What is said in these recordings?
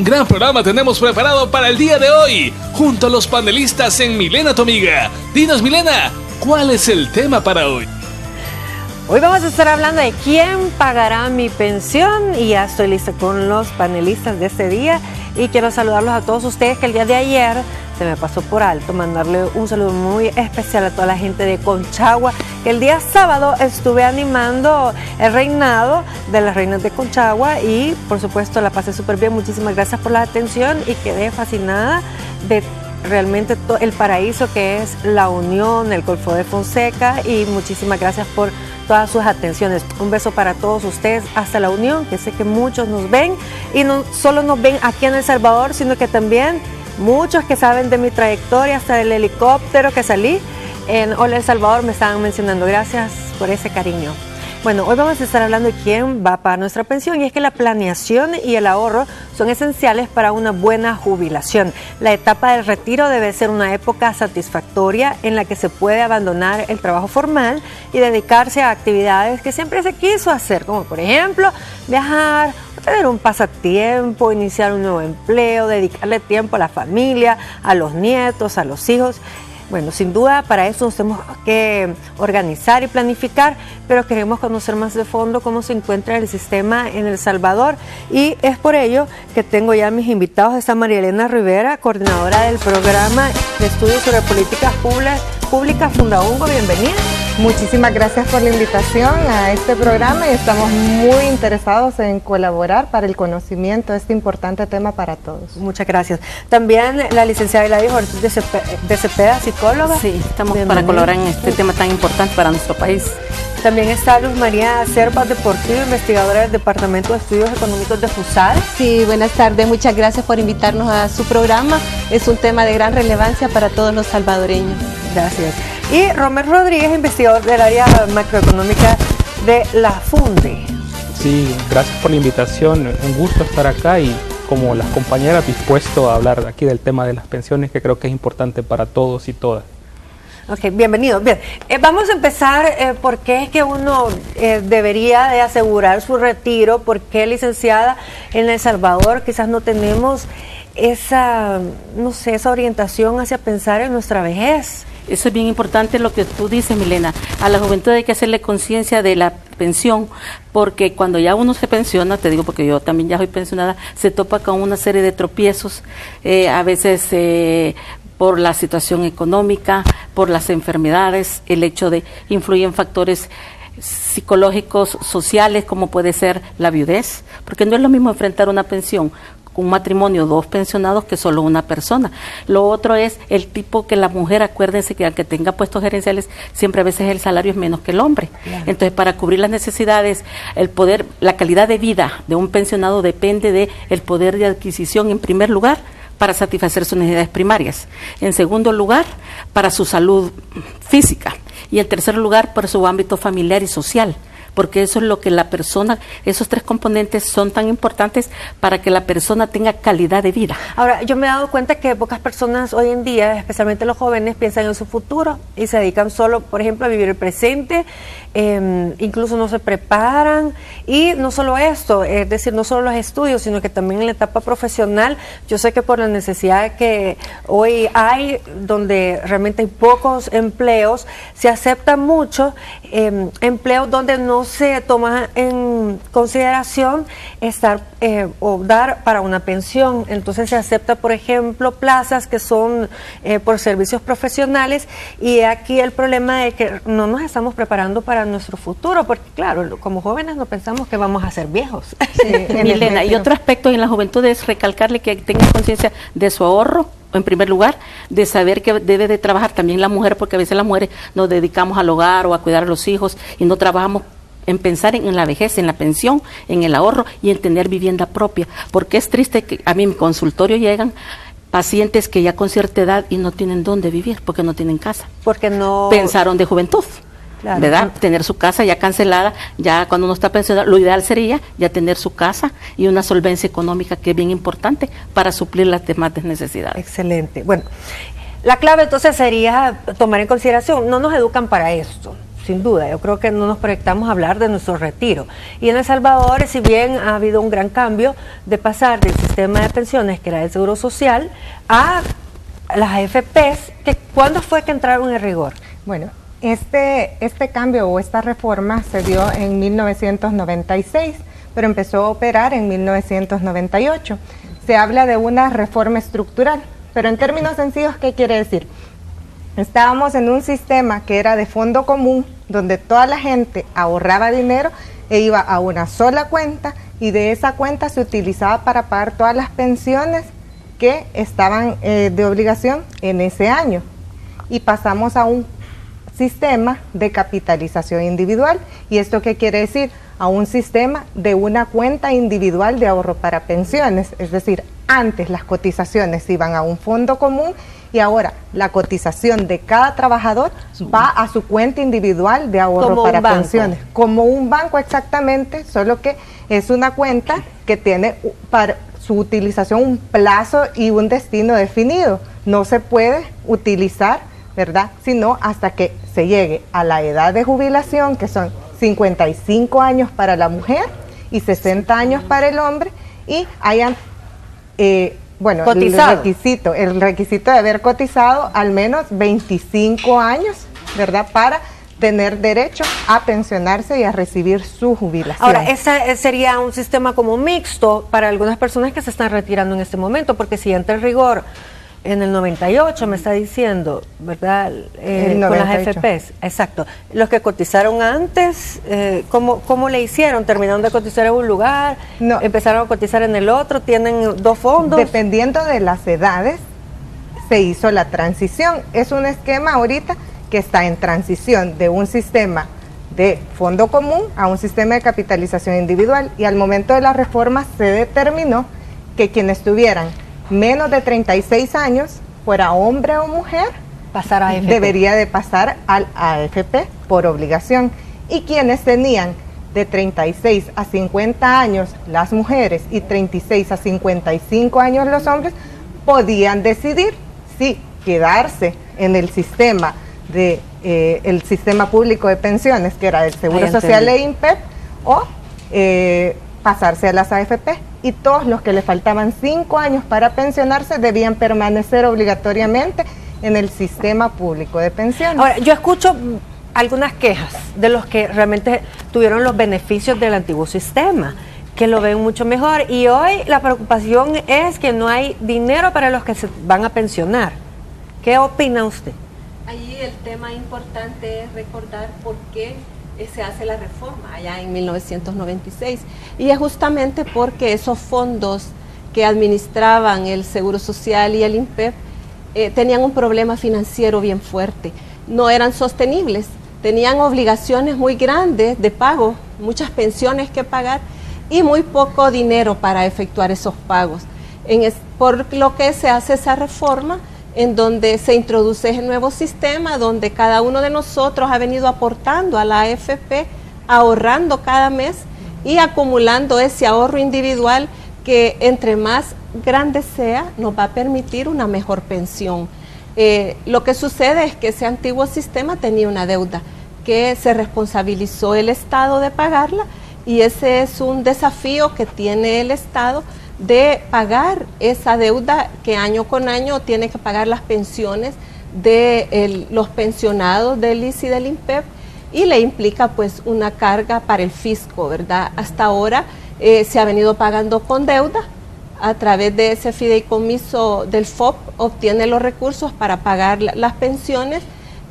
Un gran programa tenemos preparado para el día de hoy, junto a los panelistas en Milena tu amiga. Dinos, Milena, ¿cuál es el tema para hoy? Hoy vamos a estar hablando de quién pagará mi pensión y ya estoy lista con los panelistas de este día y quiero saludarlos a todos ustedes que el día de ayer se me pasó por alto mandarle un saludo muy especial a toda la gente de Conchagua, que el día sábado estuve animando el reinado de las reinas de Conchagua y por supuesto la pasé súper bien. Muchísimas gracias por la atención y quedé fascinada de realmente el paraíso que es La Unión, el Golfo de Fonseca, y muchísimas gracias por todas sus atenciones. Un beso para todos ustedes hasta La Unión, que sé que muchos nos ven y no solo nos ven aquí en El Salvador, sino que también muchos que saben de mi trayectoria hasta el helicóptero que salí en Hola El Salvador me estaban mencionando. Gracias por ese cariño. Bueno, hoy vamos a estar hablando de quién va a pagar nuestra pensión y es que la planeación y el ahorro son esenciales para una buena jubilación. La etapa del retiro debe ser una época satisfactoria en la que se puede abandonar el trabajo formal y dedicarse a actividades que siempre se quiso hacer, como por ejemplo viajar, tener un pasatiempo, iniciar un nuevo empleo, dedicarle tiempo a la familia, a los nietos, a los hijos. Bueno, sin duda para eso nos tenemos que organizar y planificar, pero queremos conocer más de fondo cómo se encuentra el sistema en El Salvador y es por ello que tengo ya mis invitados. Está María Elena Rivera, coordinadora del programa de estudios sobre políticas públicas Fundaungo. Bienvenida. Muchísimas gracias por la invitación a este programa y estamos muy interesados en colaborar para el conocimiento de este importante tema para todos. Muchas gracias. También la licenciada Gladys Ortiz de Cepeda, psicóloga. Sí, estamos para colaborar en este tema tan importante para nuestro país. También está Luz María Cervas Deportivo, investigadora del Departamento de Estudios Económicos de FUSAL. Sí, buenas tardes, muchas gracias por invitarnos a su programa. Es un tema de gran relevancia para todos los salvadoreños. Gracias. Y Romer Rodríguez, investigador del área macroeconómica de la FUNDE. Sí, gracias por la invitación, un gusto estar acá y como las compañeras dispuesto a hablar aquí del tema de las pensiones que creo que es importante para todos y todas. Ok, bienvenido. Bien, vamos a empezar por qué es que uno debería de asegurar su retiro, por qué, licenciada, en El Salvador quizás no tenemos esa, no sé, esa orientación hacia pensar en nuestra vejez. Eso es bien importante lo que tú dices, Milena. A la juventud hay que hacerle conciencia de la pensión, porque cuando ya uno se pensiona, te digo porque yo también ya soy pensionada, se topa con una serie de tropiezos, a veces por la situación económica, por las enfermedades, el hecho de influir en factores psicológicos, sociales, como puede ser la viudez, porque no es lo mismo enfrentar una pensión un matrimonio, dos pensionados, que solo una persona. Lo otro es el tipo que la mujer, acuérdense que aunque tenga puestos gerenciales, siempre a veces el salario es menos que el hombre. Claro. Entonces, para cubrir las necesidades, el poder, la calidad de vida de un pensionado depende de el poder de adquisición, en primer lugar, para satisfacer sus necesidades primarias. En segundo lugar, para su salud física. Y en tercer lugar, para su ámbito familiar y social. Porque eso es lo que la persona, esos tres componentes son tan importantes para que la persona tenga calidad de vida. Ahora, yo me he dado cuenta que pocas personas hoy en día, especialmente los jóvenes, piensan en su futuro y se dedican solo, por ejemplo, a vivir el presente, incluso no se preparan y no solo esto, es decir, no solo los estudios, sino que también en la etapa profesional. Yo sé que por la necesidad que hoy hay, donde realmente hay pocos empleos, se acepta mucho empleos donde no se toma en consideración estar o dar para una pensión. Entonces se acepta, por ejemplo, plazas que son por servicios profesionales y aquí el problema de que no nos estamos preparando para nuestro futuro, porque claro, como jóvenes no pensamos que vamos a ser viejos. Sí, Milena, y otro aspecto en la juventud es recalcarle que tenga conciencia de su ahorro, en primer lugar, de saber que debe de trabajar también la mujer, porque a veces las mujeres nos dedicamos al hogar o a cuidar a los hijos y no trabajamos en pensar en la vejez, en la pensión, en el ahorro y en tener vivienda propia, porque es triste que a mi consultorio llegan pacientes que ya con cierta edad y no tienen dónde vivir, porque no tienen casa. Porque no pensaron de juventud. Claro. ¿Verdad? Tener su casa ya cancelada, ya cuando uno está pensionado, lo ideal sería ya tener su casa y una solvencia económica que es bien importante para suplir las demás necesidades. Excelente. Bueno, la clave entonces sería tomar en consideración, no nos educan para esto. sin duda. Yo creo que no nos proyectamos a hablar de nuestro retiro. Y en El Salvador, si bien ha habido un gran cambio de pasar del sistema de pensiones, que era el Seguro Social, a las AFPs, ¿cuándo fue que entraron en rigor? Bueno, este cambio o esta reforma se dio en 1996, pero empezó a operar en 1998. Se habla de una reforma estructural, pero en términos sencillos, ¿qué quiere decir? Estábamos en un sistema que era de fondo común, donde toda la gente ahorraba dinero e iba a una sola cuenta, y de esa cuenta se utilizaba para pagar todas las pensiones que estaban de obligación en ese año. Y pasamos a un sistema de capitalización individual. ¿Y esto qué quiere decir? A un sistema de una cuenta individual de ahorro para pensiones. Es decir, antes las cotizaciones iban a un fondo común, y ahora la cotización de cada trabajador va a su cuenta individual de ahorro para pensiones. Como un banco, exactamente, solo que es una cuenta que tiene para su utilización un plazo y un destino definido. No se puede utilizar, ¿verdad?, sino hasta que se llegue a la edad de jubilación, que son 55 años para la mujer y 60 años para el hombre, y hayan el requisito de haber cotizado al menos 25 años, ¿verdad?, para tener derecho a pensionarse y a recibir su jubilación. Ahora, ese sería un sistema como mixto para algunas personas que se están retirando en este momento, porque si entra en rigor en el 98, me está diciendo, ¿verdad? Con las AFPs, exacto. Los que cotizaron antes, ¿cómo le hicieron? ¿Terminaron de cotizar en un lugar? No. ¿Empezaron a cotizar en el otro? ¿Tienen dos fondos? Dependiendo de las edades, se hizo la transición. Es un esquema ahorita que está en transición de un sistema de fondo común a un sistema de capitalización individual, y al momento de la reforma se determinó que quienes tuvieran menos de 36 años, fuera hombre o mujer, pasar a AFP. Debería de pasar al AFP por obligación, y quienes tenían de 36 a 50 años las mujeres y 36 a 55 años los hombres, podían decidir si quedarse en el sistema el sistema público de pensiones, que era el Seguro Social e INPEP, o pasarse a las AFP. Y todos los que le faltaban 5 años para pensionarse debían permanecer obligatoriamente en el sistema público de pensiones. Ahora, yo escucho algunas quejas de los que realmente tuvieron los beneficios del antiguo sistema, que lo ven mucho mejor, y hoy la preocupación es que no hay dinero para los que se van a pensionar. ¿Qué opina usted? Ahí el tema importante es recordar por qué se hace la reforma allá en 1996, y es justamente porque esos fondos que administraban el Seguro Social y el INPEP tenían un problema financiero bien fuerte, no eran sostenibles, tenían obligaciones muy grandes de pago, muchas pensiones que pagar y muy poco dinero para efectuar esos pagos. Por lo que se hace esa reforma, en donde se introduce el nuevo sistema, donde cada uno de nosotros ha venido aportando a la AFP, ahorrando cada mes y acumulando ese ahorro individual que entre más grande sea, nos va a permitir una mejor pensión. Lo que sucede es que ese antiguo sistema tenía una deuda que se responsabilizó el Estado de pagarla, y ese es un desafío que tiene el Estado, de pagar esa deuda que año con año tiene que pagar las pensiones de los pensionados del ICS y del INPEP, y le implica pues una carga para el fisco, ¿verdad? Hasta ahora se ha venido pagando con deuda, a través de ese fideicomiso del FOP obtiene los recursos para pagar las pensiones,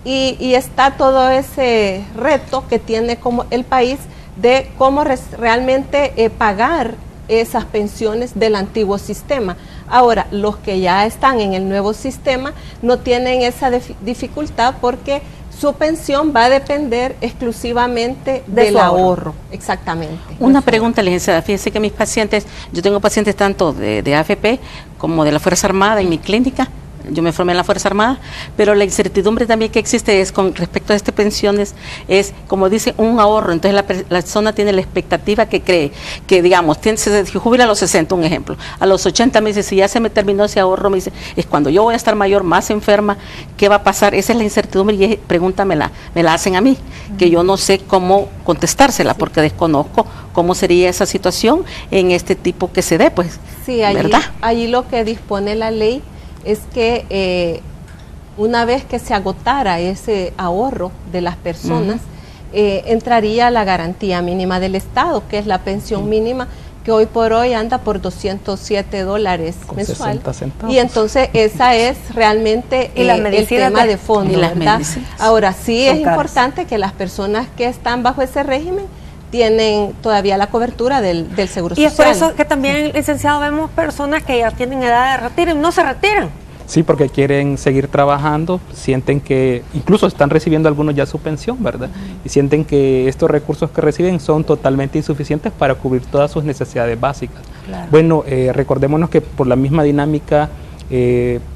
y está todo ese reto que tiene como el país de cómo realmente pagar esas pensiones del antiguo sistema. Ahora, los que ya están en el nuevo sistema no tienen esa dificultad, porque su pensión va a depender exclusivamente del ahorro. Exactamente. Una pregunta, licenciada. Fíjese que mis pacientes, yo tengo pacientes tanto de AFP como de la Fuerza Armada en mi clínica, yo me formé en la Fuerza Armada, pero la incertidumbre también que existe es con respecto a estas pensiones, es como dice, un ahorro. Entonces la persona tiene la expectativa que cree, que digamos, se jubila a los 60, un ejemplo, a los 80 me dice, si ya se me terminó ese ahorro, me dice, es cuando yo voy a estar mayor, más enferma, ¿qué va a pasar? Esa es la incertidumbre y pregunta me la hacen a mí, que yo no sé cómo contestársela, porque desconozco cómo sería esa situación en este tipo que se dé, pues, sí, ¿verdad? Allí lo que dispone la ley es que una vez que se agotara ese ahorro de las personas, entraría la garantía mínima del Estado, que es la pensión mínima, que hoy por hoy anda por $207 mensual. Y entonces esa es realmente el tema de fondo, ¿verdad? Ahora sí es importante que las personas que están bajo ese régimen tienen todavía la cobertura del Seguro Social. Y es por eso que también, licenciado, vemos personas que ya tienen edad de retiro y no se retiran. Sí, porque quieren seguir trabajando, sienten que, incluso están recibiendo algunos ya su pensión, ¿verdad? Y sienten que estos recursos que reciben son totalmente insuficientes para cubrir todas sus necesidades básicas. Claro. Bueno, recordémonos que por la misma dinámica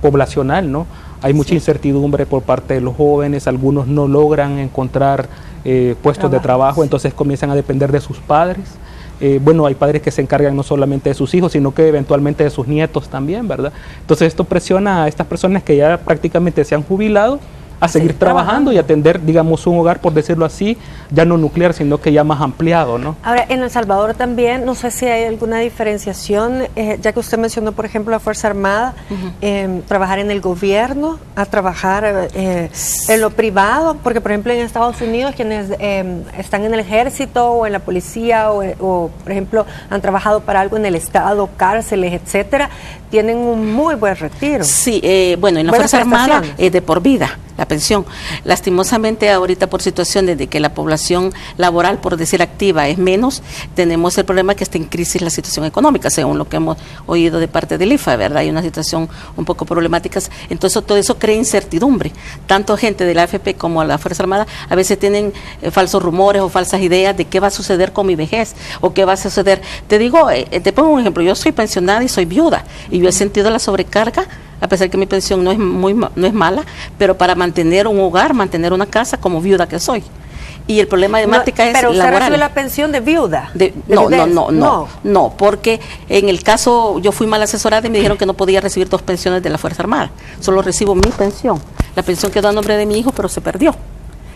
poblacional, ¿no? Hay mucha incertidumbre por parte de los jóvenes, algunos no logran encontrar puestos de trabajo, entonces comienzan a depender de sus padres. Bueno, hay padres que se encargan no solamente de sus hijos, sino que eventualmente de sus nietos también, ¿verdad? Entonces esto presiona a estas personas que ya prácticamente se han jubilado a seguir trabajando y atender, digamos, un hogar, por decirlo así, ya no nuclear, sino que ya más ampliado, ¿no? Ahora, en El Salvador también, no sé si hay alguna diferenciación, ya que usted mencionó, por ejemplo, la Fuerza Armada, trabajar en el gobierno, a trabajar en lo privado, porque, por ejemplo, en Estados Unidos, quienes están en el ejército o en la policía o, por ejemplo, han trabajado para algo en el Estado, cárceles, etcétera, tienen un muy buen retiro. Sí, bueno, en la Fuerza Armada es de por vida la pensión. Lastimosamente ahorita por situaciones de que la población laboral, por decir activa, es menos, tenemos el problema que está en crisis la situación económica, según lo que hemos oído de parte del IFA, ¿verdad? Hay una situación un poco problemática, entonces todo eso crea incertidumbre. Tanto gente de la AFP como la Fuerza Armada a veces tienen falsos rumores o falsas ideas de qué va a suceder con mi vejez o qué va a suceder. Te digo, te pongo un ejemplo, yo soy pensionada y soy viuda y yo he sentido la sobrecarga, a pesar que mi pensión no es mala, pero para mantener un hogar, mantener una casa como viuda que soy. Y el problema de temática es pero usted laboral. recibe la pensión de viuda. No, porque en el caso yo fui mal asesorada y me dijeron que no podía recibir 2 pensiones de la Fuerza Armada. Solo recibo mi pensión. La pensión quedó a nombre de mi hijo, pero se perdió.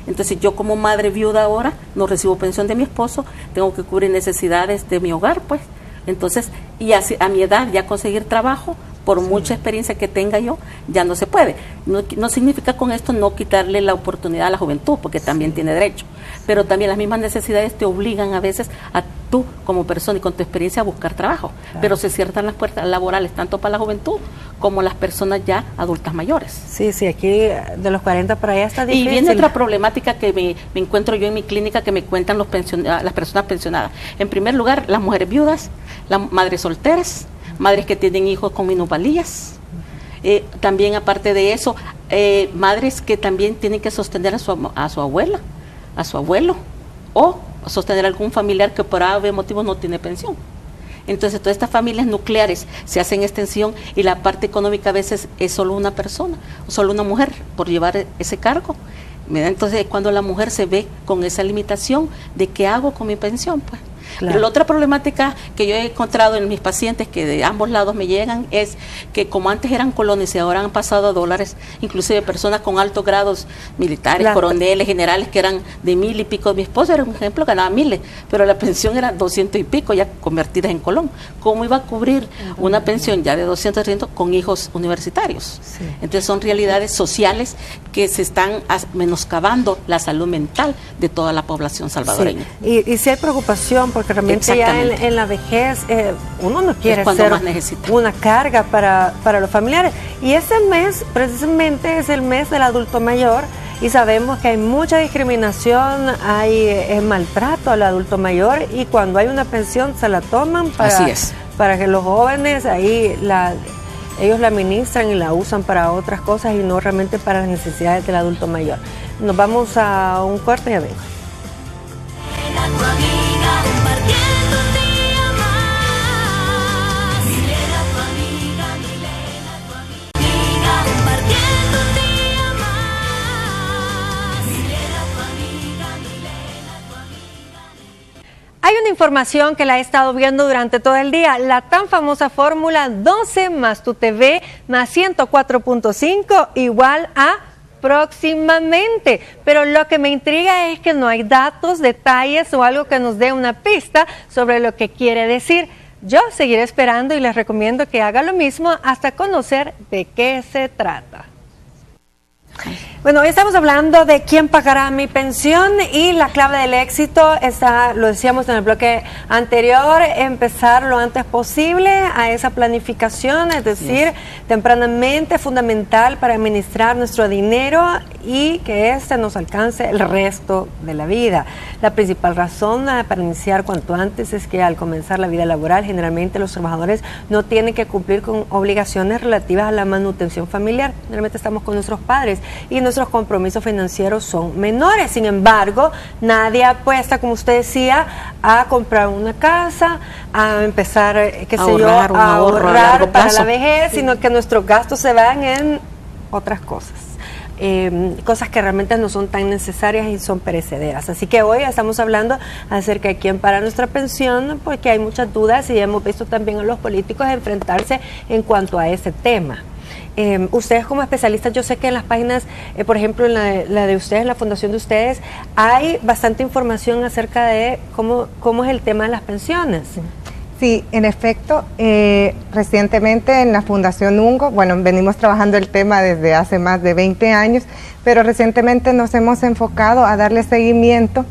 Entonces yo como madre viuda ahora no recibo pensión de mi esposo, tengo que cubrir necesidades de mi hogar, pues. Entonces, y a mi edad ya conseguir trabajo, por mucha experiencia que tenga yo, ya no se puede. No significa con esto no quitarle la oportunidad a la juventud, porque también tiene derecho. Pero también las mismas necesidades te obligan a veces a tú, como persona y con tu experiencia, a buscar trabajo. Claro. Pero se cierran las puertas laborales tanto para la juventud como las personas ya adultas mayores. Sí, aquí de los 40 para allá está difícil. Y viene otra problemática que me encuentro yo en mi clínica, que me cuentan las personas pensionadas. En primer lugar, las mujeres viudas, las madres solteras, madres que tienen hijos con minusvalías. También, aparte de eso, madres que también tienen que sostener a su abuela, a su abuelo, o sostener a algún familiar que por algún motivo no tiene pensión. Entonces, todas estas familias nucleares se hacen extensión y la parte económica a veces es solo una persona, solo una mujer por llevar ese cargo. Entonces, cuando la mujer se ve con esa limitación de qué hago con mi pensión, pues. Claro. Pero la otra problemática que yo he encontrado en mis pacientes, que de ambos lados me llegan, es que como antes eran colones y ahora han pasado a dólares, inclusive personas con altos grados militares, coroneles, generales, que eran de 1,000 y pico. Mi esposo era un ejemplo, ganaba 1,000, pero la pensión era 200 y pico, ya convertidas en colón. ¿Cómo iba a cubrir una pensión ya de 200, 300 con hijos universitarios? Sí. Entonces son realidades sociales que se están menoscabando la salud mental de toda la población salvadoreña. Sí. Y si hay preocupación, porque realmente ya en la vejez uno no quiere ser una carga para los familiares. Y ese mes precisamente es el mes del adulto mayor y sabemos que hay mucha discriminación, hay maltrato al adulto mayor y cuando hay una pensión se la toman para que los jóvenes ahí ellos la administran y la usan para otras cosas y no realmente para las necesidades del adulto mayor. Nos vamos a un corte y ya vengo. una información que la he estado viendo durante todo el día, la tan famosa fórmula 12 más tu TV más 104.5 igual a próximamente, pero lo que me intriga es que no hay datos, detalles o algo que nos dé una pista sobre lo que quiere decir. Yo seguiré esperando y les recomiendo que haga lo mismo hasta conocer de qué se trata. Bueno, hoy estamos hablando de quién pagará mi pensión y la clave del éxito está, lo decíamos en el bloque anterior, empezar lo antes posible a esa planificación, es decir, tempranamente, fundamental para administrar nuestro dinero y que éste nos alcance el resto de la vida. La principal razón para iniciar cuanto antes es que al comenzar la vida laboral, generalmente los trabajadores no tienen que cumplir con obligaciones relativas a la manutención familiar. Generalmente estamos con nuestros padres y nuestros compromisos financieros son menores. Sin embargo, nadie apuesta, como usted decía, a comprar una casa, a empezar, a ahorrar para la vejez, sino que nuestros gastos se van en otras cosas. Cosas que realmente no son tan necesarias y son perecederas. Así que hoy estamos hablando acerca de quién paga nuestra pensión, porque hay muchas dudas y hemos visto también a los políticos enfrentarse en cuanto a ese tema. Ustedes como especialistas, yo sé que en las páginas, por ejemplo en la de ustedes, la fundación de ustedes, hay bastante información acerca de cómo es el tema de las pensiones. Sí, en efecto, recientemente en la Fundación Ungo, bueno, venimos trabajando el tema desde hace más de 20 años, pero recientemente nos hemos enfocado a darle seguimiento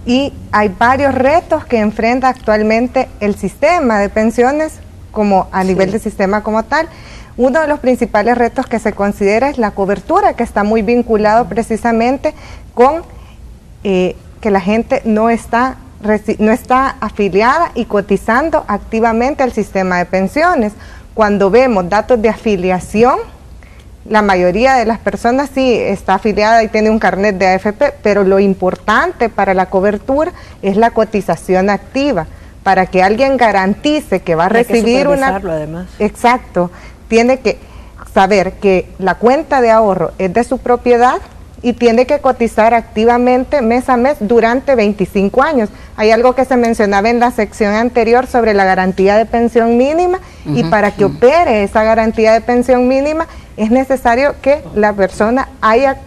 y hay varios retos que enfrenta actualmente el sistema de pensiones como a nivel de sistema como tal. Uno de los principales retos que se considera es la cobertura, que está muy vinculado precisamente con que la gente no está afiliada y cotizando activamente al sistema de pensiones. Cuando vemos datos de afiliación, la mayoría de las personas sí está afiliada y tiene un carnet de AFP, pero lo importante para la cobertura es la cotización activa, para que alguien garantice que va a recibir una... Además. Exacto. Tiene que saber que la cuenta de ahorro es de su propiedad y tiene que cotizar activamente mes a mes durante 25 años. Hay algo que se mencionaba en la sección anterior sobre la garantía de pensión mínima y para que opere esa garantía de pensión mínima es necesario que la persona haya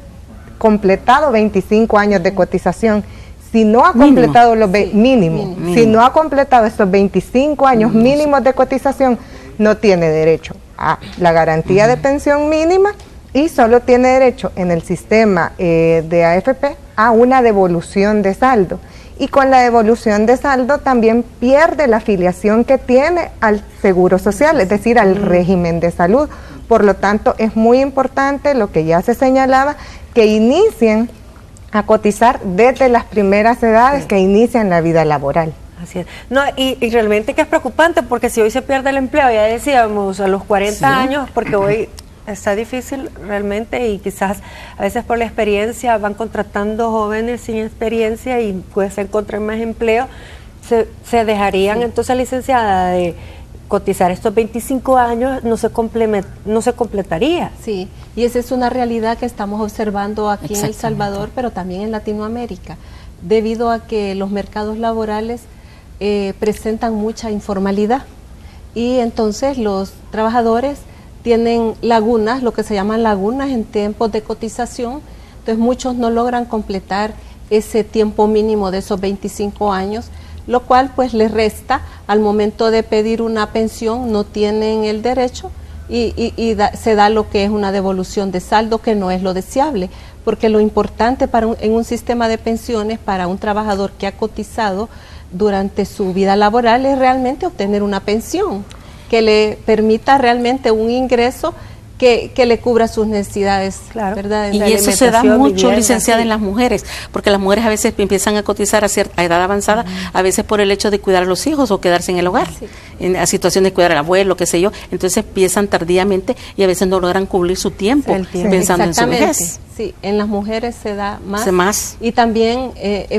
completado 25 años de cotización. Si no ha completado los si no ha completado estos 25 años mínimos de cotización, no tiene derecho a la garantía de pensión mínima y solo tiene derecho en el sistema de AFP a una devolución de saldo. Y con la devolución de saldo también pierde la afiliación que tiene al Seguro Social, es decir, al régimen de salud. Por lo tanto, es muy importante lo que ya se señalaba, que inicien a cotizar desde las primeras edades que inician la vida laboral. Así es. No, y realmente que es preocupante porque si hoy se pierde el empleo, ya decíamos, a los 40 años, porque hoy está difícil realmente y quizás a veces por la experiencia van contratando jóvenes sin experiencia y pues encontrar más empleo, se dejarían entonces, licenciada, de cotizar estos 25 años, no se completaría. Sí, y esa es una realidad que estamos observando aquí en El Salvador, pero también en Latinoamérica, debido a que los mercados laborales presentan mucha informalidad y entonces los trabajadores tienen lagunas, lo que se llaman lagunas en tiempos de cotización, entonces muchos no logran completar ese tiempo mínimo de esos 25 años, lo cual pues les resta al momento de pedir una pensión, no tienen el derecho y se da lo que es una devolución de saldo, que no es lo deseable, porque lo importante en un sistema de pensiones para un trabajador que ha cotizado durante su vida laboral es realmente obtener una pensión que le permita realmente un ingreso que le cubra sus necesidades, ¿verdad? Y eso se da mucho, licenciada, en las mujeres, porque las mujeres a veces empiezan a cotizar a edad avanzada, a veces por el hecho de cuidar a los hijos o quedarse en el hogar, en la situación de cuidar al abuelo, qué sé yo, entonces empiezan tardíamente y a veces no logran cubrir su tiempo pensando en su vejez. Sí, en las mujeres se da más. Y también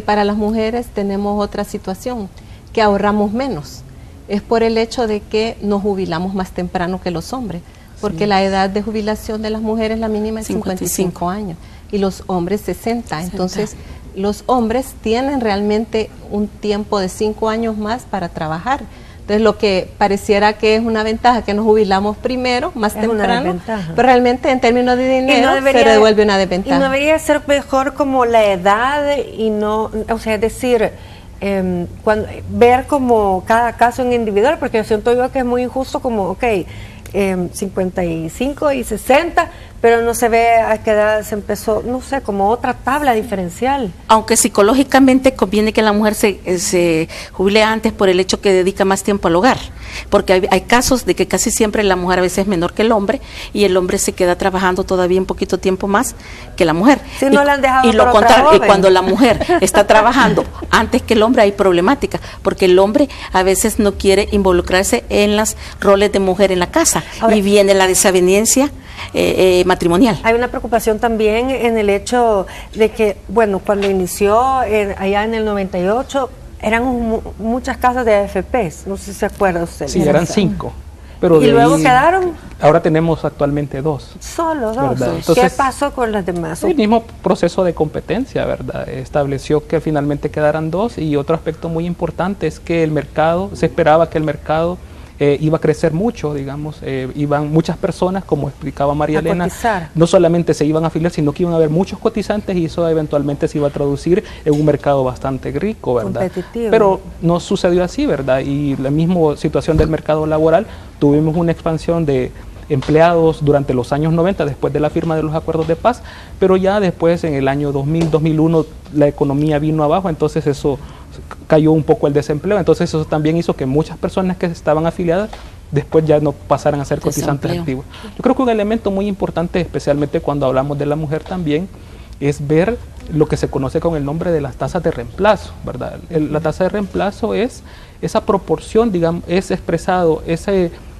para las mujeres tenemos otra situación, que ahorramos menos. Es por el hecho de que nos jubilamos más temprano que los hombres, porque la edad de jubilación de las mujeres, la mínima es 55 años, y los hombres 60. Entonces, los hombres tienen realmente un tiempo de 5 años más para trabajar. Entonces, lo que pareciera que es una ventaja, que nos jubilamos primero, más temprano, pero realmente en términos de dinero se devuelve una desventaja. Y no debería ser mejor como la edad y no, o sea, es decir, ver como cada caso en individual, porque yo siento yo que es muy injusto como, 55 y 60, pero no se ve a qué edad se empezó, no sé, como otra tabla diferencial. Aunque psicológicamente conviene que la mujer se jubile antes por el hecho que dedica más tiempo al hogar, porque hay casos de que casi siempre la mujer a veces es menor que el hombre y el hombre se queda trabajando todavía un poquito tiempo más que la mujer. Si no la han dejado y lo contrario, y cuando la mujer está trabajando antes que el hombre hay problemática, porque el hombre a veces no quiere involucrarse en los roles de mujer en la casa. Ahora, y viene la desaveniencia matrimonial. Hay una preocupación también en el hecho de que, bueno, cuando inició allá en el 98, eran muchas casas de AFPs, no sé si se acuerda usted. Sí, eran 5. Pero ¿Y luego quedaron? Ahora tenemos actualmente 2. Solo 2. Entonces, ¿qué pasó con las demás? El mismo proceso de competencia, ¿verdad? Estableció que finalmente quedaran 2, y otro aspecto muy importante es que el mercado, se esperaba que el mercado iba a crecer mucho, digamos, iban muchas personas, como explicaba María Elena, no solamente se iban a afiliar, sino que iban a haber muchos cotizantes, y eso eventualmente se iba a traducir en un mercado bastante rico, ¿verdad? Competitivo. Pero no sucedió así, ¿verdad? Y la misma situación del mercado laboral, tuvimos una expansión de empleados durante los años 90, después de la firma de los acuerdos de paz, pero ya después, en el año 2000, 2001, la economía vino abajo, entonces eso cayó un poco el desempleo, entonces eso también hizo que muchas personas que estaban afiliadas después ya no pasaran a ser cotizantes activos. Yo creo que un elemento muy importante, especialmente cuando hablamos de la mujer también, es ver lo que se conoce con el nombre de las tasas de reemplazo, ¿verdad? La tasa de reemplazo es esa proporción, digamos, es expresado, esa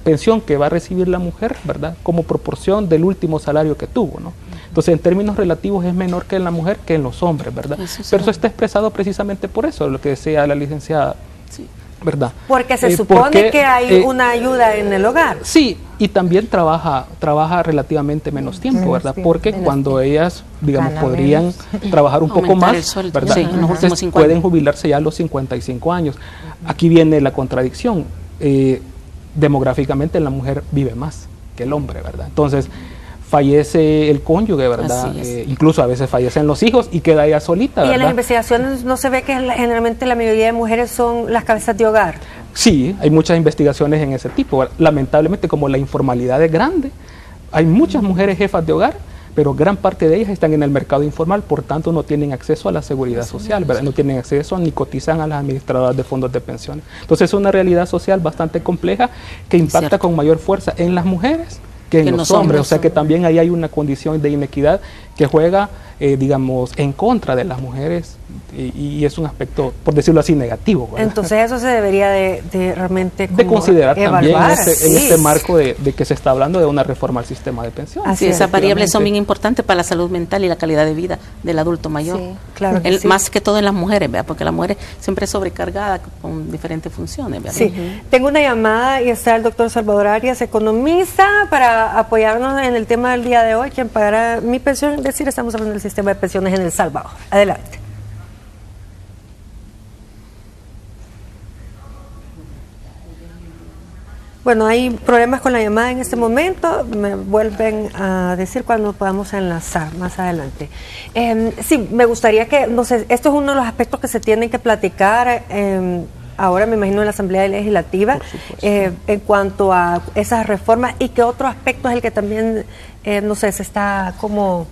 pensión que va a recibir la mujer, ¿verdad?, como proporción del último salario que tuvo, ¿no? Entonces, en términos relativos es menor que en la mujer que en los hombres, ¿verdad? Pero eso está expresado precisamente por eso, lo que decía la licenciada, ¿verdad? Porque se supone que hay una ayuda en el hogar. Sí, y también trabaja relativamente menos tiempo, ¿verdad? Porque cuando ellas, digamos, podrían trabajar un poco más, ¿verdad? Sí, entonces pueden jubilarse ya a los 55 años. Aquí viene la contradicción. Demográficamente la mujer vive más que el hombre, ¿verdad? Entonces fallece el cónyuge, ¿verdad? Incluso a veces fallecen los hijos y queda ella solita, ¿verdad? Y en las investigaciones no se ve que generalmente la mayoría de mujeres son las cabezas de hogar. Sí, hay muchas investigaciones en ese tipo. Lamentablemente, como la informalidad es grande, hay muchas mujeres jefas de hogar, pero gran parte de ellas están en el mercado informal, por tanto no tienen acceso a la seguridad social, ¿verdad? No tienen acceso ni cotizan a las administradoras de fondos de pensiones. Entonces es una realidad social bastante compleja que impacta con mayor fuerza en las mujeres que en los hombres, o sea que también ahí hay una condición de inequidad que juega, digamos, en contra de las mujeres, y es un aspecto, por decirlo así, negativo, ¿verdad? Entonces eso se debería de realmente de considerar evaluar, también en este marco de que se está hablando de una reforma al sistema de pensiones. Así esas variables son bien importantes para la salud mental y la calidad de vida del adulto mayor. Sí, claro que más que todo en las mujeres, ¿verdad? Porque la mujer siempre es sobrecargada con diferentes funciones, ¿verdad? Sí. Tengo una llamada y está el doctor Salvador Arias, economista, para apoyarnos en el tema del día de hoy, quien pagará mi pensión, es decir, estamos hablando del sistema de pensiones en El Salvador. Adelante. Bueno, hay problemas con la llamada en este momento, me vuelven a decir cuando podamos enlazar más adelante. Sí, me gustaría que, no sé, esto es uno de los aspectos que se tienen que platicar ahora, me imagino, en la Asamblea Legislativa, en cuanto a esas reformas, y que otro aspecto es el que también, no sé, se está como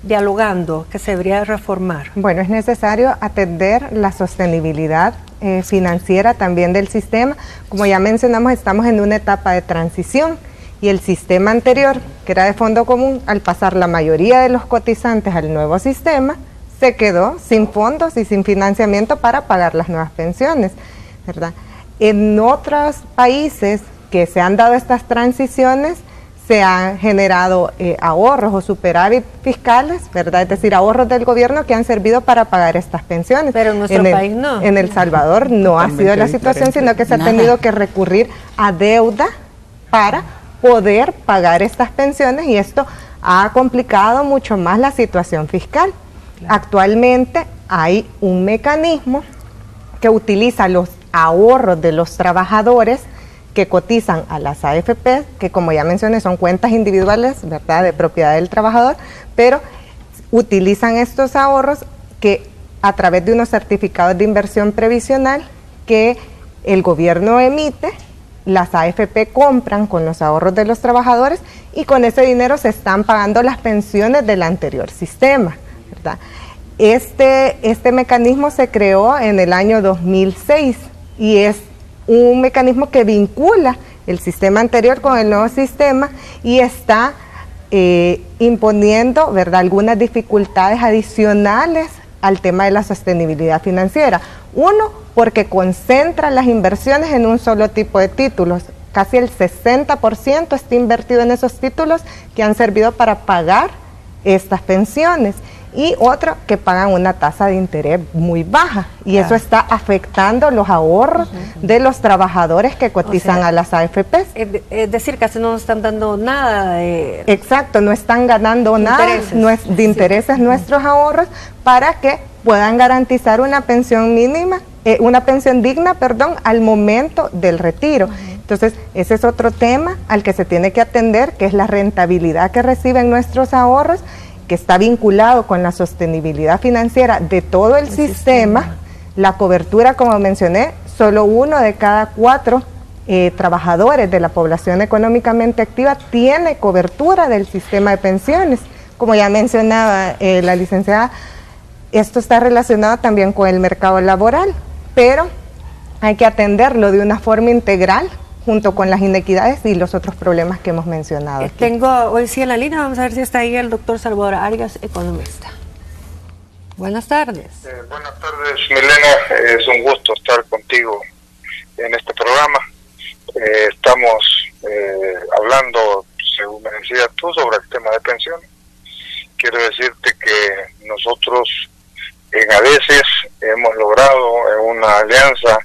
dialogando, que se debería reformar. Bueno, es necesario atender la sostenibilidad financiera también del sistema. Como ya mencionamos, estamos en una etapa de transición, y el sistema anterior, que era de fondo común, al pasar la mayoría de los cotizantes al nuevo sistema, se quedó sin fondos y sin financiamiento para pagar las nuevas pensiones, ¿verdad? En otros países que se han dado estas transiciones, se han generado ahorros o superávit fiscales, ¿verdad? Es decir, ahorros del gobierno que han servido para pagar estas pensiones. Pero en nuestro país no. En El Salvador no ha sido la situación, sino que se ha tenido que recurrir a deuda para poder pagar estas pensiones, y esto ha complicado mucho más la situación fiscal. Actualmente hay un mecanismo que utiliza los ahorros de los trabajadores que cotizan a las AFP, que como ya mencioné son cuentas individuales, ¿verdad?, de propiedad del trabajador, pero utilizan estos ahorros que a través de unos certificados de inversión previsional que el gobierno emite, las AFP compran con los ahorros de los trabajadores y con ese dinero se están pagando las pensiones del anterior sistema, ¿verdad? Este mecanismo se creó en el año 2006 y es un mecanismo que vincula el sistema anterior con el nuevo sistema y está imponiendo, ¿verdad?, algunas dificultades adicionales al tema de la sostenibilidad financiera. Uno, porque concentra las inversiones en un solo tipo de títulos. Casi el 60% está invertido en esos títulos que han servido para pagar estas pensiones. Y otro, que pagan una tasa de interés muy baja. Y eso está afectando los ahorros de los trabajadores que cotizan a las AFPs. Es decir, casi no nos están dando nada de... Exacto, no están ganando nada de intereses nuestros ahorros para que puedan garantizar una pensión mínima, una pensión digna, al momento del retiro. Entonces, ese es otro tema al que se tiene que atender, que es la rentabilidad que reciben nuestros ahorros, que está vinculado con la sostenibilidad financiera de todo el sistema. La cobertura, como mencioné, solo 1 de cada 4 trabajadores de la población económicamente activa tiene cobertura del sistema de pensiones. Como ya mencionaba la licenciada, esto está relacionado también con el mercado laboral, pero hay que atenderlo de una forma integral, junto con las inequidades y los otros problemas que hemos mencionado aquí. Tengo hoy sí en la línea, vamos a ver si está ahí el doctor Salvador Arias, economista. Buenas tardes. Buenas tardes, Milena. Es un gusto estar contigo en este programa. Estamos hablando, según me decías tú, sobre el tema de pensiones. Quiero decirte que nosotros en ADECES hemos logrado en una alianza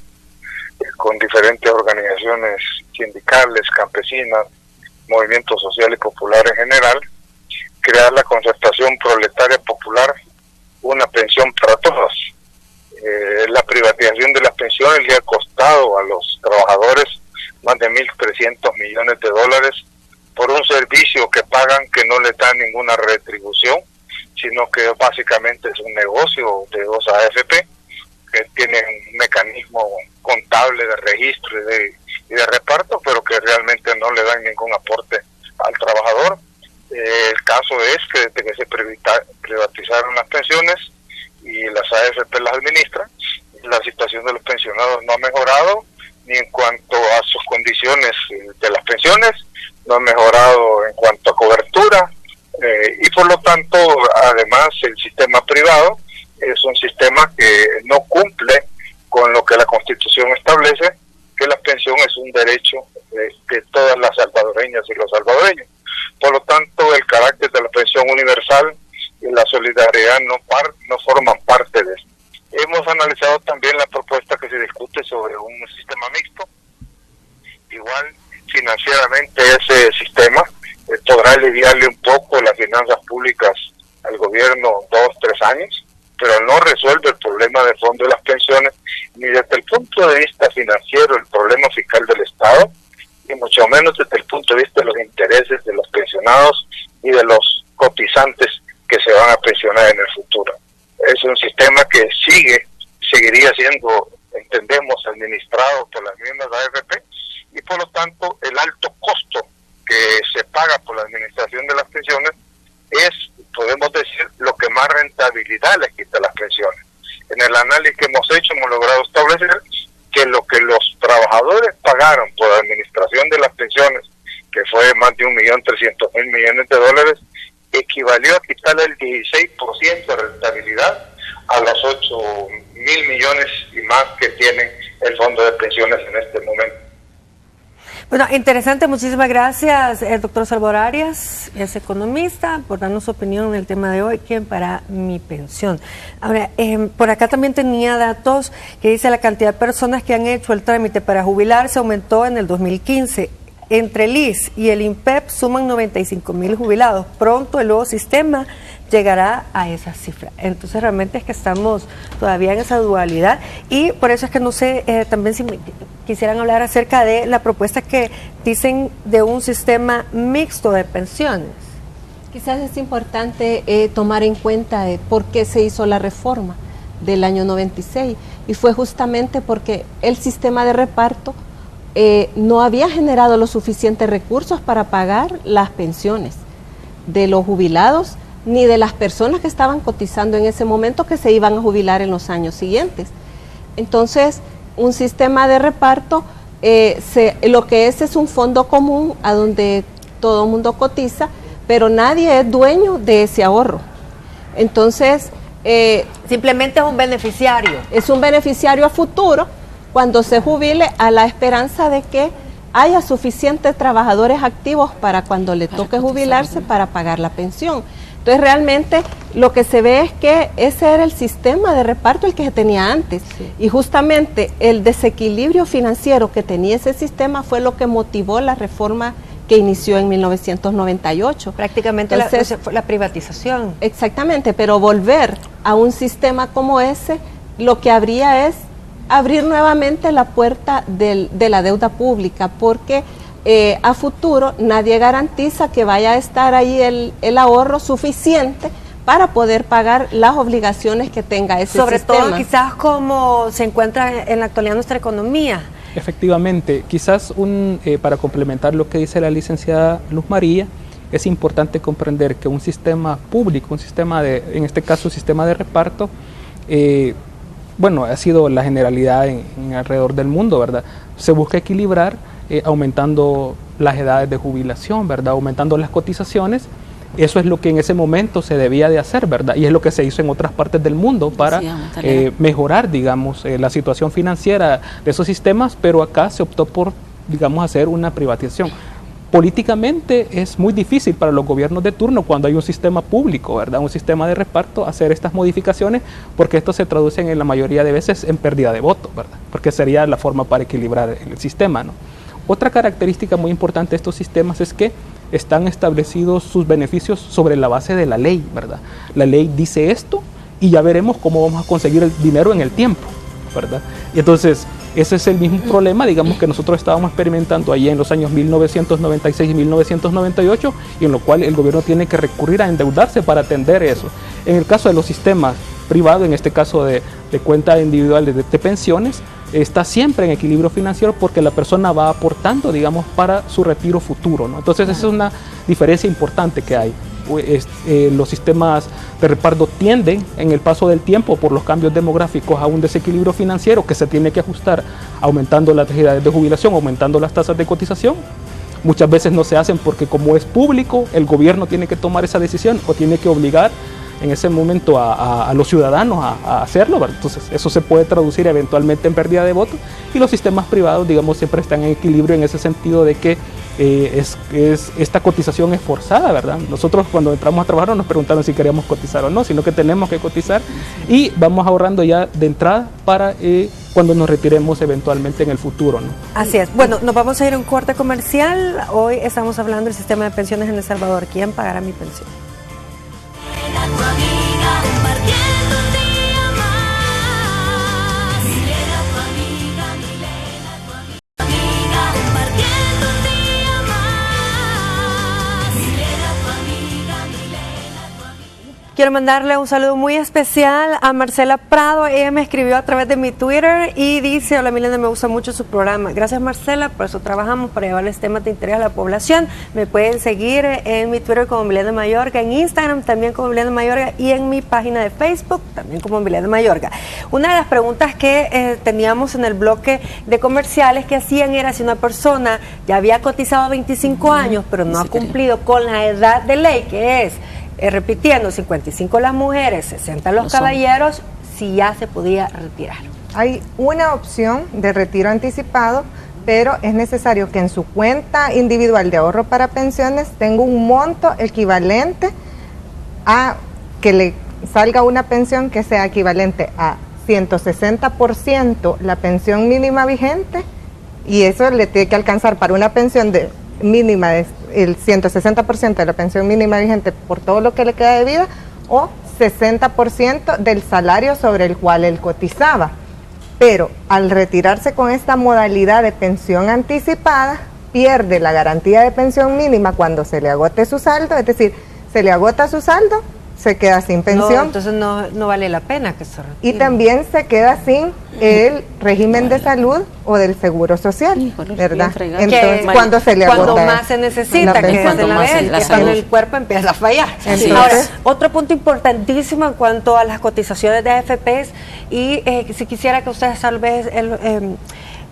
con diferentes organizaciones sindicales, campesinas, movimientos sociales y populares en general, crear la concertación proletaria popular, una pensión para todos. La privatización de las pensiones le ha costado a los trabajadores más de 1.300 millones de dólares por un servicio que pagan que no les da ninguna retribución, sino que básicamente es un negocio de 2 AFP que tienen un mecanismo contable de registro y de reparto, pero que realmente no le dan ningún aporte al trabajador. El caso es que desde que se privatizaron las pensiones y las AFP las administran, la situación de los pensionados no ha mejorado, ni en cuanto a sus condiciones de las pensiones, no ha mejorado en cuanto a cobertura, y por lo tanto, además, el sistema privado es un sistema que no cumple con lo que la Constitución establece, que la pensión es un derecho de todas las salvadoreñas y los salvadoreños. Por lo tanto, el carácter de la pensión universal y la solidaridad no forman parte de eso. Hemos analizado también la propuesta que se discute sobre un sistema mixto. Igual, financieramente, ese sistema podrá aliviarle un poco las finanzas públicas al gobierno 2-3 años, pero no resuelve el problema de fondo de las pensiones, ni desde el punto de vista financiero el problema fiscal del Estado, y mucho menos desde el punto de vista de los intereses de los pensionados y de los cotizantes que se van a pensionar en el futuro. Es un sistema que seguiría siendo, entendemos, administrado por las mismas AFP, y por lo tanto el alto costo que se paga por la administración de las pensiones es, podemos decir, lo que más rentabilidad les quita a las pensiones. En el análisis que hemos hecho hemos logrado establecer que lo que los trabajadores pagaron por la administración de las pensiones, que fue más de 1.300.000 millones de dólares, equivalió a quitarle el 16% de rentabilidad a los 8.000 millones y más que tienen el fondo de pensiones en este momento. Bueno, interesante, muchísimas gracias, el doctor Salvador Arias, es economista, por darnos su opinión en el tema de hoy, ¿quién para mi pensión? Ahora, por acá también tenía datos que dice la cantidad de personas que han hecho el trámite para jubilarse aumentó en el 2015. entre el ISS y el INPEP suman 95,000 jubilados. Pronto el nuevo sistema llegará a esa cifra. Entonces realmente es que estamos todavía en esa dualidad y por eso es que no sé, también si me quisieran hablar acerca de la propuesta que dicen de un sistema mixto de pensiones. Quizás es importante tomar en cuenta por qué se hizo la reforma del año 96 y fue justamente porque el sistema de reparto no había generado los suficientes recursos para pagar las pensiones de los jubilados ni de las personas que estaban cotizando en ese momento que se iban a jubilar en los años siguientes. Entonces, un sistema de reparto, lo que es un fondo común a donde todo el mundo cotiza, pero nadie es dueño de ese ahorro. Entonces, simplemente es un beneficiario. Es un beneficiario a futuro cuando se jubile, a la esperanza de que haya suficientes trabajadores activos para cuando le toque jubilarse para pagar la pensión. Entonces realmente lo que se ve es que ese era el sistema de reparto el que se tenía antes, sí. Y justamente el desequilibrio financiero que tenía ese sistema fue lo que motivó la reforma que inició en 1998. Prácticamente entonces, la privatización. Exactamente, pero volver a un sistema como ese, lo que habría es abrir nuevamente la puerta de la deuda pública, porque a futuro nadie garantiza que vaya a estar ahí el ahorro suficiente para poder pagar las obligaciones que tenga ese sobre sistema. Sobre todo quizás como se encuentra en la actualidad nuestra economía. Efectivamente, quizás para complementar lo que dice la licenciada Luz María, es importante comprender que un sistema público, un sistema en este caso un sistema de reparto, bueno, ha sido la generalidad en alrededor del mundo, ¿verdad? Se busca equilibrar aumentando las edades de jubilación, ¿verdad? Aumentando las cotizaciones. Eso es lo que en ese momento se debía de hacer, ¿verdad? Y es lo que se hizo en otras partes del mundo para mejorar, digamos, la situación financiera de esos sistemas, pero acá se optó por, digamos, hacer una privatización. Políticamente es muy difícil para los gobiernos de turno cuando hay un sistema público, ¿verdad? Un sistema de reparto, hacer estas modificaciones, porque esto se traduce en la mayoría de veces en pérdida de votos, ¿verdad? Porque sería la forma para equilibrar el sistema, ¿no? Otra característica muy importante de estos sistemas es que están establecidos sus beneficios sobre la base de la ley, ¿verdad? La ley dice esto y ya veremos cómo vamos a conseguir el dinero en el tiempo, ¿verdad? Y entonces, ese es el mismo problema, digamos, que nosotros estábamos experimentando allí en los años 1996 y 1998, y en lo cual el gobierno tiene que recurrir a endeudarse para atender eso. En el caso de los sistemas privados, en este caso de cuentas individuales de pensiones, está siempre en equilibrio financiero porque la persona va aportando, digamos, para su retiro futuro, ¿no? Entonces, esa es una diferencia importante que hay. Los sistemas de reparto tienden en el paso del tiempo por los cambios demográficos a un desequilibrio financiero que se tiene que ajustar aumentando las edades de jubilación, aumentando las tasas de cotización. Muchas veces no se hacen porque como es público, el gobierno tiene que tomar esa decisión o tiene que obligar en ese momento a los ciudadanos a hacerlo, ¿verdad? Entonces eso se puede traducir eventualmente en pérdida de votos, y los sistemas privados, digamos, siempre están en equilibrio en ese sentido de que esta cotización es forzada, ¿verdad? Nosotros cuando entramos a trabajar no nos preguntaron si queríamos cotizar o no, sino que tenemos que cotizar y vamos ahorrando ya de entrada para cuando nos retiremos eventualmente en el futuro, ¿no? Así es. Bueno, nos vamos a ir a un corte comercial. Hoy estamos hablando del sistema de pensiones en El Salvador. ¿Quién pagará mi pensión? Quiero mandarle un saludo muy especial a Marcela Prado. Ella me escribió a través de mi Twitter y dice: hola Milena, me gusta mucho su programa. Gracias Marcela, por eso trabajamos para llevarles temas de interés a la población. Me pueden seguir en mi Twitter como Milena Mayorga, en Instagram también como Milena Mayorga y en mi página de Facebook también como Milena Mayorga. Una de las preguntas que teníamos en el bloque de comerciales que hacían era si una persona ya había cotizado 25 años pero no ha cumplido con la edad de ley, que es repitiendo, 55 las mujeres, 60 los caballeros, si ya se podía retirar. Hay una opción de retiro anticipado, pero es necesario que en su cuenta individual de ahorro para pensiones tenga un monto equivalente a que le salga una pensión que sea equivalente a 160% la pensión mínima vigente, y eso le tiene que alcanzar para una pensión de mínima, el 160% de la pensión mínima vigente por todo lo que le queda de vida, o 60% del salario sobre el cual él cotizaba. Pero al retirarse con esta modalidad de pensión anticipada, pierde la garantía de pensión mínima cuando se le agote su saldo, es decir, se le agota su saldo, se queda sin pensión. No, entonces no vale la pena que se retire. Y también se queda sin el régimen de salud o del seguro social, Híjole, ¿verdad? bien fregado. Entonces, Que cuando se le agota cuando más se necesita, que es Cuando de la más vez, la que cuando salud. el cuerpo empieza a fallar. Entonces- Ahora, otro punto importantísimo en cuanto a las cotizaciones de AFPs, y si quisiera que ustedes tal vez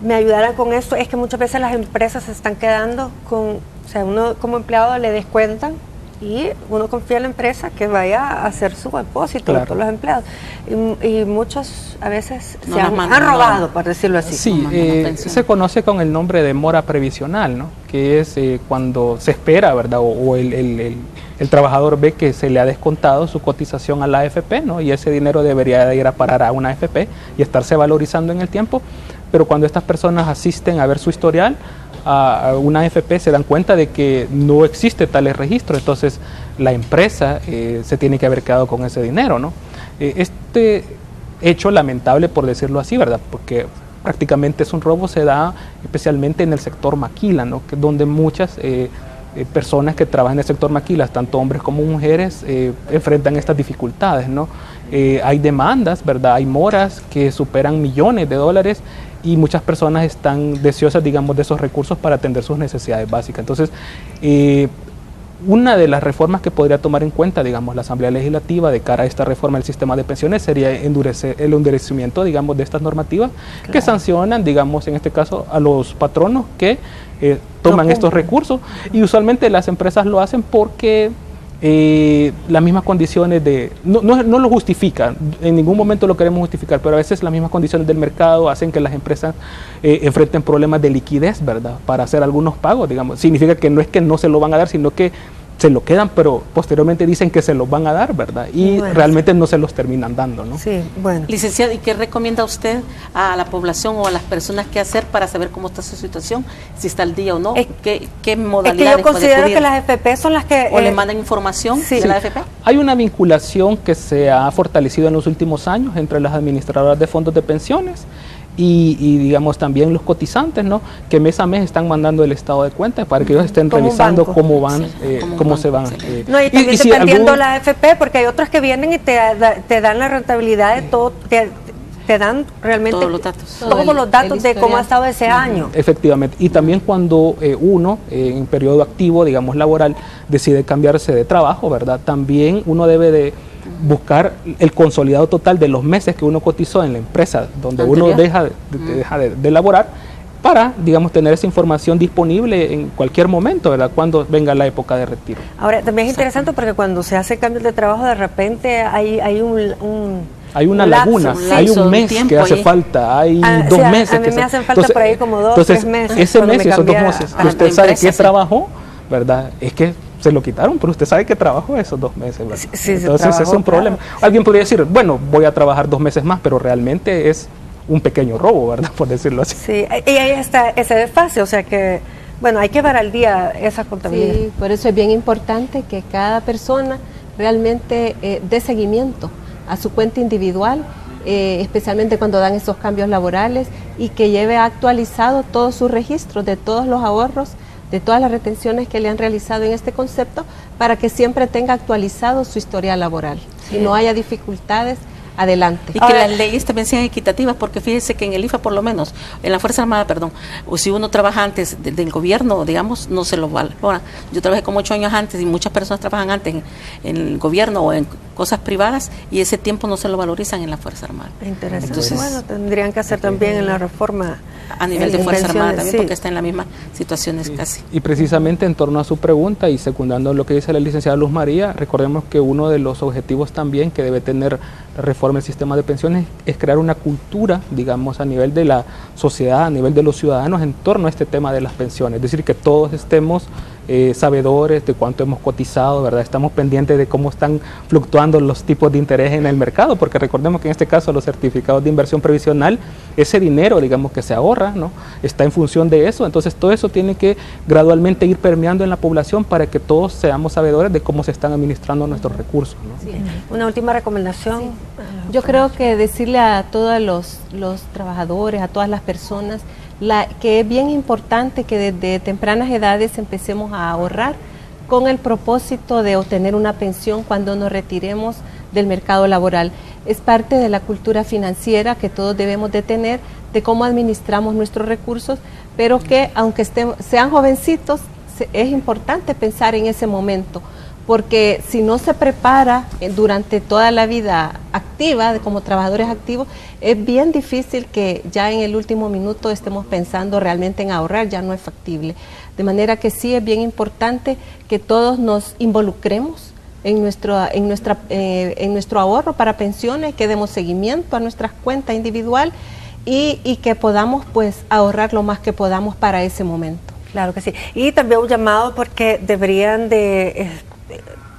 me ayudaran con esto, es que muchas veces las empresas se están quedando con, o sea, uno como empleado le descuentan y uno confía en la empresa que vaya a hacer su depósito, Claro. de todos los empleados. Y muchos a veces No se las han mandan, robado, no. por decirlo así. Sí, Como una pensión. se conoce con el nombre de mora previsional, ¿no? Que es cuando se espera, ¿verdad? O el trabajador ve que se le ha descontado su cotización a la AFP, ¿no? Y ese dinero debería de ir a parar a una AFP y estarse valorizando en el tiempo. Pero cuando estas personas asisten a ver su historial, a una AFP, se dan cuenta de que no existe tales registros, entonces la empresa se tiene que haber quedado con ese dinero, ¿no? Este hecho lamentable, por decirlo así, ¿verdad? Porque prácticamente es un robo, se da especialmente en el sector maquila, ¿no? Que donde muchas personas que trabajan en el sector maquila, tanto hombres como mujeres, enfrentan estas dificultades, ¿no? Hay demandas, ¿verdad? Hay moras que superan millones de dólares y muchas personas están deseosas, digamos, de esos recursos para atender sus necesidades básicas. Entonces, una de las reformas que podría tomar en cuenta, digamos, la Asamblea Legislativa de cara a esta reforma del sistema de pensiones sería el endurecimiento, digamos, de estas normativas que sancionan, digamos, en este caso, a los patronos que toman estos recursos. Y usualmente las empresas lo hacen porque las mismas condiciones de... No lo justifican, en ningún momento lo queremos justificar, pero a veces las mismas condiciones del mercado hacen que las empresas enfrenten problemas de liquidez, ¿verdad? Para hacer algunos pagos, digamos. Significa que no es que no se lo van a dar, sino que se lo quedan, pero posteriormente dicen que se los van a dar, ¿verdad? Y Bueno, realmente no se los terminan dando, ¿no? Sí, bueno. Licenciado, ¿y qué recomienda usted a la población o a las personas qué hacer para saber cómo está su situación, si está al día o no? ¿Qué Es que modalidades yo puede considero acudir? que las FP son las que... ¿O le mandan información sí. de la AFP? Hay una vinculación que se ha fortalecido en los últimos años entre las administradoras de fondos de pensiones y digamos también los cotizantes, ¿no? Que mes a mes están mandando el estado de cuenta para que ellos estén Como un revisando banco. cómo van, Sí, como un cómo banco, se van. excelente. No, y también si dependiendo algún- la AFP, porque hay otras que vienen y te dan la rentabilidad de todo, te dan realmente Todos los datos. todos Todo los datos el de cómo ha historial. estado ese año. Efectivamente, y también cuando uno en periodo activo, digamos laboral, decide cambiarse de trabajo, ¿verdad? También uno debe de buscar el consolidado total de los meses que uno cotizó en la empresa donde uno Anterior. deja de laborar para, digamos, tener esa información disponible en cualquier momento, ¿verdad? Cuando venga la época de retiro. Ahora, también es interesante porque cuando se hace cambios de trabajo, de repente hay Hay una un lapso, laguna, un hay lapso, un un mes tiempo que hace ahí. falta, hay Sí, 2 a meses. mí que me se- hacen falta por ahí como 2, entonces, 3 meses ese cuando mes, me esos 2 cambié meses, a que usted la sabe empresa, que sí. trabajó, ¿verdad? Es que se lo quitaron, pero usted sabe que trabajó esos 2 meses, ¿verdad? Sí, se Entonces es trabajó, un problema. claro. Alguien podría decir, bueno, voy a trabajar 2 meses más, pero realmente es un pequeño robo, ¿verdad? Por decirlo así. Sí, y ahí está ese desfase, o sea que, bueno, hay que ver al día esa contabilidad. Sí, por eso es bien importante que cada persona realmente dé seguimiento a su cuenta individual, especialmente cuando dan esos cambios laborales, y que lleve actualizado todos sus registros de todos los ahorros, de todas las retenciones que le han realizado en este concepto, para que siempre tenga actualizado su historial laboral y no haya dificultades adelante. Y que las leyes también sean equitativas, porque fíjese que en el IFA, por lo menos, en la Fuerza Armada, perdón, o si uno trabaja antes del gobierno, digamos, no se lo valora. Yo trabajé como 8 años antes y muchas personas trabajan antes en el gobierno o en cosas privadas y ese tiempo no se lo valorizan en la Fuerza Armada. Interesante. Entonces, Bueno, tendrían que hacer también en la reforma a nivel de en Fuerza Armada pensiones, también, sí. porque está en las mismas situaciones casi. Y precisamente en torno a su pregunta y secundando lo que dice la licenciada Luz María, recordemos que uno de los objetivos también que debe tener la reforma del sistema de pensiones es crear una cultura, digamos, a nivel de la sociedad, a nivel de los ciudadanos en torno a este tema de las pensiones. Es decir, que todos estemos sabedores de cuánto hemos cotizado, ¿verdad? Estamos pendientes de cómo están fluctuando los tipos de interés en el mercado, porque recordemos que en este caso los certificados de inversión previsional, ese dinero, digamos, que se ahorra, ¿no?, está en función de eso. Entonces todo eso tiene que gradualmente ir permeando en la población para que todos seamos sabedores de cómo se están administrando nuestros recursos, ¿no? Sí. Una última recomendación. Sí. Yo creo que decirle a todos los trabajadores, a todas las personas, que es bien importante que desde tempranas edades empecemos a ahorrar con el propósito de obtener una pensión cuando nos retiremos del mercado laboral. Es parte de la cultura financiera que todos debemos de tener, de cómo administramos nuestros recursos, pero que aunque sean jovencitos, es importante pensar en ese momento, porque si no se prepara durante toda la vida activa, como trabajadores activos, es bien difícil que ya en el último minuto estemos pensando realmente en ahorrar, ya no es factible. De manera que sí es bien importante que todos nos involucremos en nuestro ahorro para pensiones, que demos seguimiento a nuestras cuentas individual y que podamos pues ahorrar lo más que podamos para ese momento. Claro que sí. Y también un llamado porque deberían de...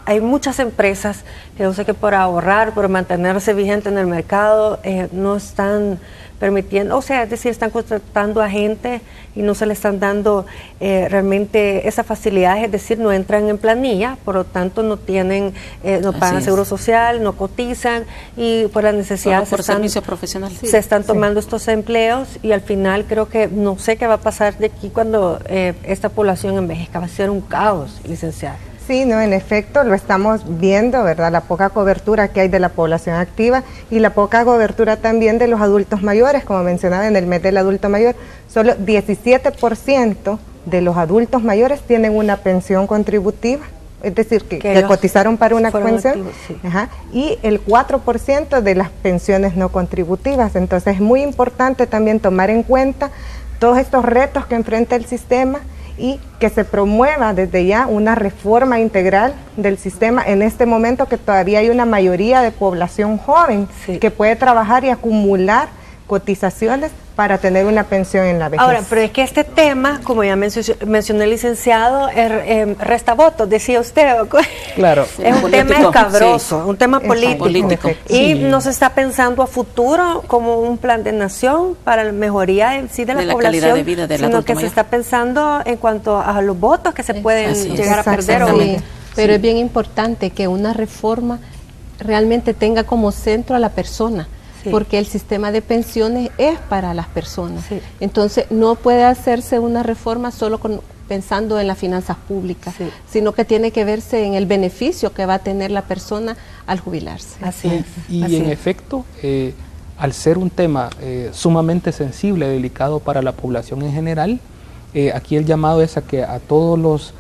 hay muchas empresas que yo sé que por ahorrar, por mantenerse vigente en el mercado, no están permitiendo, o sea, es decir, están contratando a gente y no se le están dando realmente esas facilidades, es decir, no entran en planilla, por lo tanto no tienen, no pagan seguro social, no cotizan y por la necesidad por servicio profesional. Se están tomando estos empleos y al final creo que no sé qué va a pasar de aquí cuando esta población envejezca, va a ser un caos, licenciada. Sí, no, en efecto, lo estamos viendo, ¿verdad? La poca cobertura que hay de la población activa y la poca cobertura también de los adultos mayores, como mencionaba en el mes del adulto mayor, solo 17% de los adultos mayores tienen una pensión contributiva, es decir, que cotizaron para una pensión, activos, sí. Y el 4% de las pensiones no contributivas. Entonces es muy importante también tomar en cuenta todos estos retos que enfrenta el sistema y que se promueva desde ya una reforma integral del sistema en este momento que todavía hay una mayoría de población joven que puede trabajar y acumular cotizaciones para tener una pensión en la vejez. Ahora, pero es que este tema, como ya mencionó el licenciado, resta votos, decía usted. Claro. Es un tema escabroso, un tema político. Y no se está pensando a futuro como un plan de nación para la mejoría de la población, calidad de vida sino que se está pensando en cuanto a los votos que se pueden llegar a perder. Pero es bien importante que una reforma realmente tenga como centro a la persona. Porque el sistema de pensiones es para las personas. Entonces, no puede hacerse una reforma solo pensando en las finanzas públicas, sino que tiene que verse en el beneficio que va a tener la persona al jubilarse. En efecto, al ser un tema sumamente sensible, delicado para la población en general, aquí el llamado es a que a todos los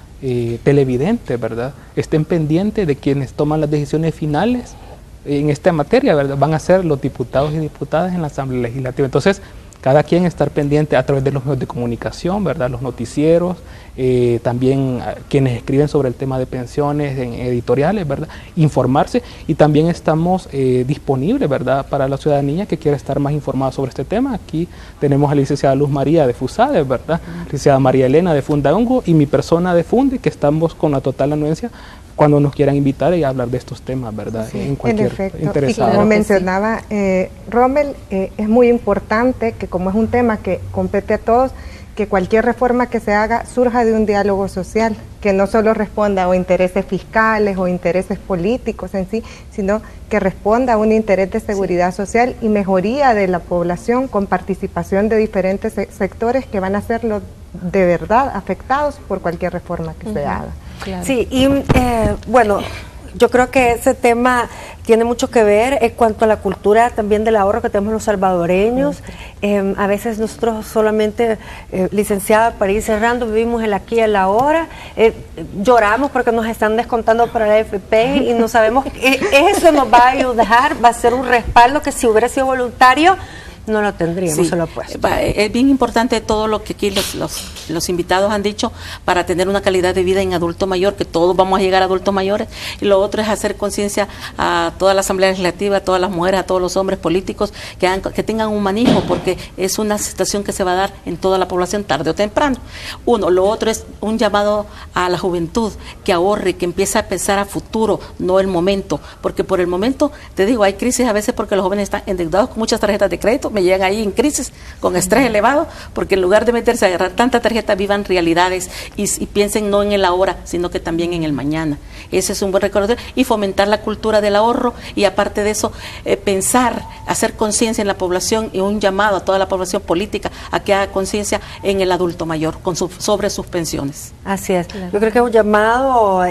televidentes, ¿verdad?, estén pendientes de quienes toman las decisiones finales en esta materia, ¿verdad? Van a ser los diputados y diputadas en la Asamblea Legislativa. Entonces, cada quien estar pendiente a través de los medios de comunicación, ¿verdad?, los noticieros, también quienes escriben sobre el tema de pensiones en editoriales, ¿verdad?, informarse, y también estamos disponibles, ¿verdad?, para la ciudadanía que quiera estar más informada sobre este tema. Aquí tenemos a la licenciada Luz María de FUSADE, ¿verdad?, licenciada María Elena de Fundaongo y mi persona de Funde, que estamos con la total anuencia cuando nos quieran invitar y hablar de estos temas, ¿verdad? En cualquier interesado. Y como mencionaba Rommel, es muy importante que, como es un tema que compete a todos, que cualquier reforma que se haga surja de un diálogo social, que no solo responda a intereses fiscales o intereses políticos en sí, sino que responda a un interés de seguridad social y mejoría de la población con participación de diferentes sectores que van a ser los de verdad afectados por cualquier reforma que se haga. Claro. Sí, y bueno, yo creo que ese tema tiene mucho que ver en cuanto a la cultura también del ahorro que tenemos los salvadoreños. A veces nosotros solamente, licenciada, para ir cerrando, vivimos el aquí y el ahora, lloramos porque nos están descontando para la AFP y no sabemos, eso nos va a ayudar, va a ser un respaldo que si hubiera sido voluntario, no lo tendríamos, Sí. se lo apuesto. Es bien importante todo lo que aquí los invitados han dicho para tener una calidad de vida en adulto mayor, que todos vamos a llegar a adultos mayores. Y lo otro es hacer conciencia a toda la Asamblea Legislativa, a todas las mujeres, a todos los hombres políticos que tengan humanismo, porque es una situación que se va a dar en toda la población tarde o temprano. Uno, lo otro es un llamado a la juventud que ahorre, que empiece a pensar a futuro, no el momento, porque por el momento, te digo, hay crisis a veces porque los jóvenes están endeudados con muchas tarjetas de crédito, me llegan ahí en crisis, con estrés elevado, porque en lugar de meterse a agarrar tanta tarjeta, vivan realidades y piensen no en el ahora, sino que también en el mañana. Ese es un buen recordatorio, y fomentar la cultura del ahorro, y aparte de eso, pensar, hacer conciencia en la población, y un llamado a toda la población política a que haga conciencia en el adulto mayor sobre sus pensiones. Así es. Yo creo que es un llamado,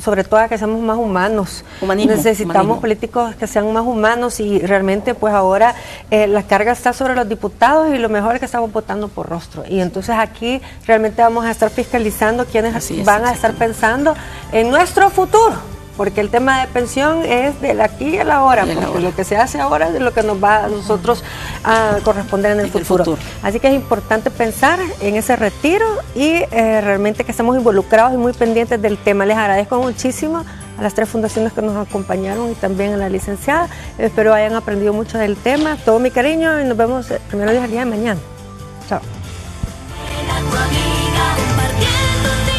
sobre todo a que seamos más humanos. Necesitamos políticos que sean más humanos, y realmente pues ahora la carga está sobre los diputados, y lo mejor es que estamos votando por rostro. Y entonces aquí realmente vamos a estar fiscalizando quienes van a estar pensando en nuestro futuro, porque el tema de pensión es del aquí y el ahora, porque lo que se hace ahora es lo que nos va a nosotros a corresponder en el futuro. Así que es importante pensar en ese retiro y realmente que estemos involucrados y muy pendientes del tema. Les agradezco muchísimo a las 3 fundaciones que nos acompañaron, y también a la licenciada. Espero hayan aprendido mucho del tema. Todo mi cariño, y nos vemos primero el día de mañana. Chao. Tu amiga, compartiendo